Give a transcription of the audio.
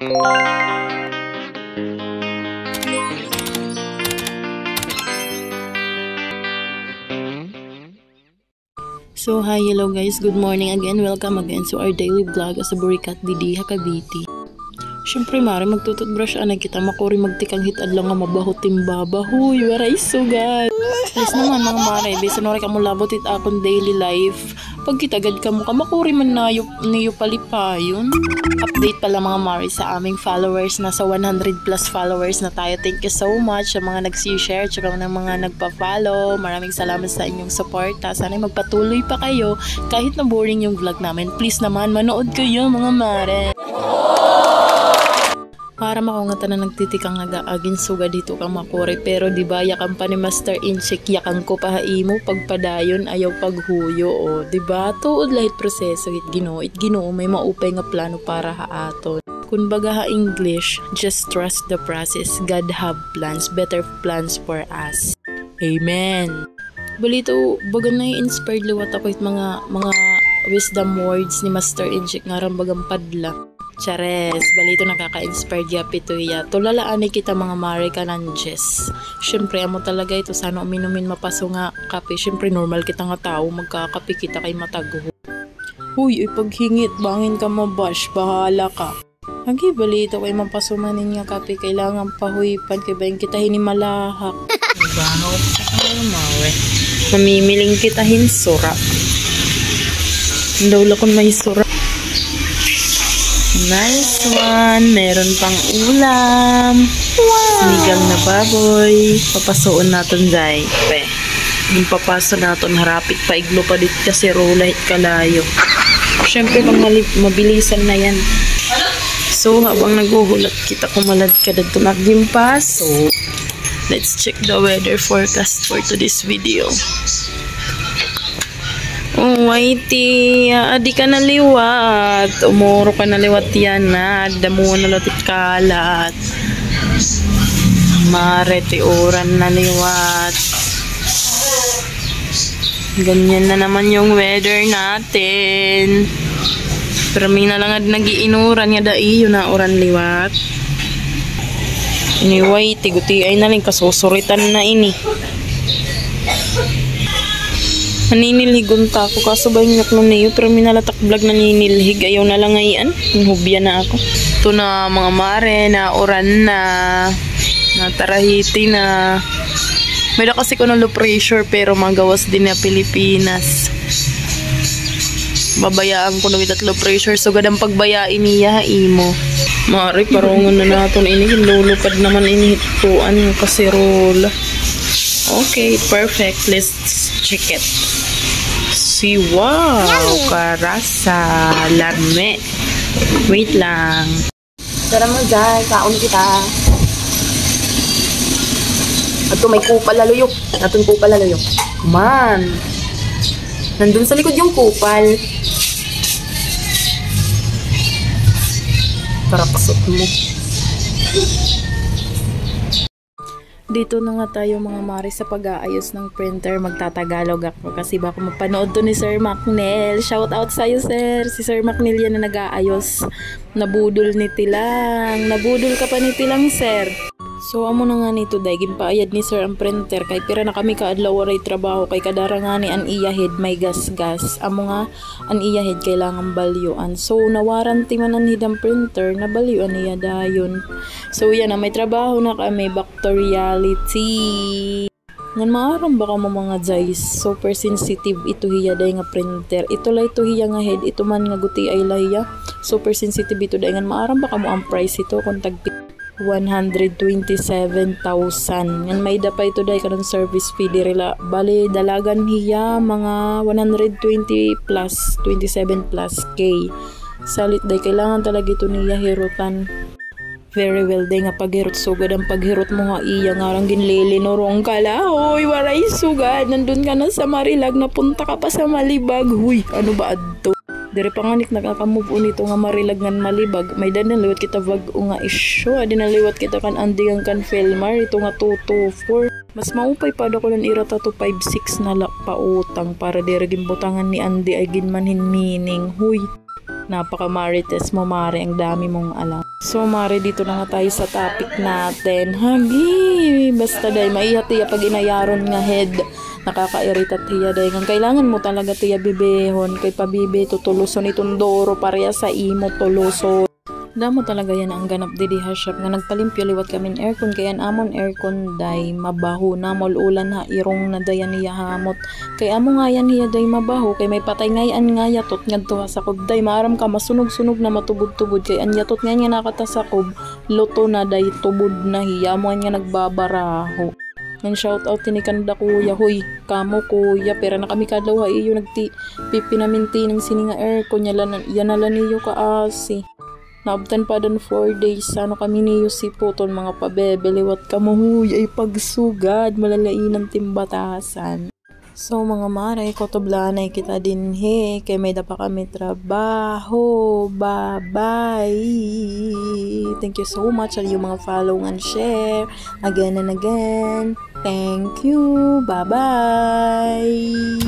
So hi, hello guys, good morning again, welcome again to our daily vlog sa Burikat Didiha Cavite. Siyempre mare magtututbrush anay kita makuri magtikang hitad lang nga mabaho timbaba. Huy, waray sugat. Please naman mga mare, beso nori ka mo labot it akong daily life. Pag kitagad ka mo ka makuri man niyo palipayon. Update pala mga mare sa aming followers, nasa 100 plus followers na tayo. Thank you so much sa mga nag-share tsaka ng mga nagpa-follow. Maraming salamat sa inyong support. Sana magpatuloy pa kayo kahit na boring yung vlog namin. Please naman manood kayo mga mare. Para makungata na nagtitikang nag-aagin suga dito kang makore, pero di ba yakang pa ni Master Incheck yakang ko pahaimo pagpadayon ayaw paghuyo o di ba tuod lahit proseso it ginoo may maupay nga plano para haaton. Kun baga ha English, just trust the process. God have plans, better plans for us. Amen. Balito baga na inspired liwat ako it mga wisdom words ni Master Incheck nga rambagang padla. Chares, balito nakaka-inspire yapito ya. Tulalaan kita mga mare ka nanjes. Siyempre amo talaga ito sana uminumin mapaso nga kape. Siyempre normal kita nga tao magkakape kita kay matago. Huy, ipaghingit bangin ka mabash, bahala ka. Hagi balito kay mapasumanin nga kape kailangan pahuipan kay bayin kita hinimalahak. Bahaw pa mawe. Mamimiling kita hinsura. Daw lakon may sura. Nice one! Meron pang ulam! Wow! Sinigang na baboy. Papasoon natin dahil. Yung papaso natin harapit pa iglo pa dit kasi rola hit kalayo. Siyempre pang mabilisan na yan. So habang naghuhulat kita kumalad ka dito nagdimpaso. Let's check the weather forecast for today's video. Oh, waiti, adi ka naliwat. Umuro ka naliwat yan na. Damo na latit kalat. Mareti oran naliwat. Ganyan na naman yung weather natin. Pero may na lang nag-iinuran nga dai yun na oran liwat. Anyway, tiguti ay na rin kasusuritan na ini. Naninilhigon ta ako kaso ba yung naknon niyo pero minalatak vlog na ninilhig ayaw na lang ngayon hubya na ako. Ito na mga mare na oran na natarahiti na may da kasi ko ng low pressure pero magawas din na Pilipinas. Babayaan ko na with low pressure so gadang pagbayain niya imo. Mare parongon na naton ini lulupad naman inihituan yung kaserola. Okay, perfect. Let's check it. Si wow, karasa, larme. Wait lang. Tara mo dyan, kaon kita. Ato may kupal laluyok. Natun kupal laluyok. Man. Nandun sa likod yung kupal. Para pasok mo. Dito na nga tayo mga mare sa pag-aayos ng printer. Magtatagalog ako kasi baka mapanood to ni Sir Macnel. Shout out sa'yo sir. Si Sir Macnel yan na nag-aayos. Nabudol ni Tilang. Nabudol ka pa ni Tilang sir. So amo na nga nito daigin paayad ni sir ang printer. Kay pira na kami kaadlaw waray trabaho. Kay kadara nga ni an iyahid may gas-gas. Amo nga an iyahid kailangan balyuan. So nawaranti man an hidang printer na balyuan niya dayon. So yan na may trabaho na kami back to reality. Ngan maaram baka mo mga guys super sensitive ito hiya day nga printer. Ito lay ito hiya nga head ito man nga guti ay lahiya. Super sensitive ito day ngan maaram baka mo ang price ito kung tag 127,000. Yan may dapay ito day kanang service fee dirila. Bali dalagan hiya mga 120 plus 27 plus K. Salit day kailangan talaga ito niya hirutan. Very well day nga paghirot sugad ang paghirot mo nga iya nga rang ginlilinorong ka la. Hoy waray sugad nandun ka na sa Marilag napunta ka pa sa Malibag. Huy ano ba adto? Dire panganik nagaka-move on ito nga Marilag ngan Malibag. May dan naliwat kita wag nga isyo. Adi naliwat kita kan andigang kan Felmar ito nga 224. Mas maupay pa ko ng irata to 5-6 na pautang para dire gimbutangan ni Andy ay ginmanhin meaning. Huy. Napaka-marites mo, Mare. Ang dami mong alam. So, Mare, dito na nga tayo sa topic natin. Hagi! Basta day, maiya tiya pag inayaron nga head. Nakakairita tiya day. Ang kailangan mo talaga tiya bibehon. Kay pabibe, tutuluson itong doro. Pareha sa imo, tuluson. Damo talaga yan ang ganap di diha shop nga nagpalimpyo liwat kami aircon kay amon aircon day mabaho na ulan ha irong na dayan niya hamot kay amo nga yan niya day mabaho kay may patay ngayan nga yatot ngadto sa kubday maaram ka masunog-sunog na matubod-tubod kay an yatot nga nakatasakob luto na day tubod na hiya mo nga nagbabaraho. Nang shout out tinikan da kuya, huy, kamo kuya, pera na kami kadlaw ha iyo pipinaminti ng sininga aircon yan ala niyo kaasi. Naabtan pa dan 4 days. Ano kami niyo si Puton mga pabebeliwat kamuhuy ay pagsugad malalain ng timbatasan. So mga Mare, kotoblanay kita din he. Kay may pa kami trabaho. Bye-bye. Thank you so much sa yung mga follow and share. Again and again. Thank you. Bye-bye.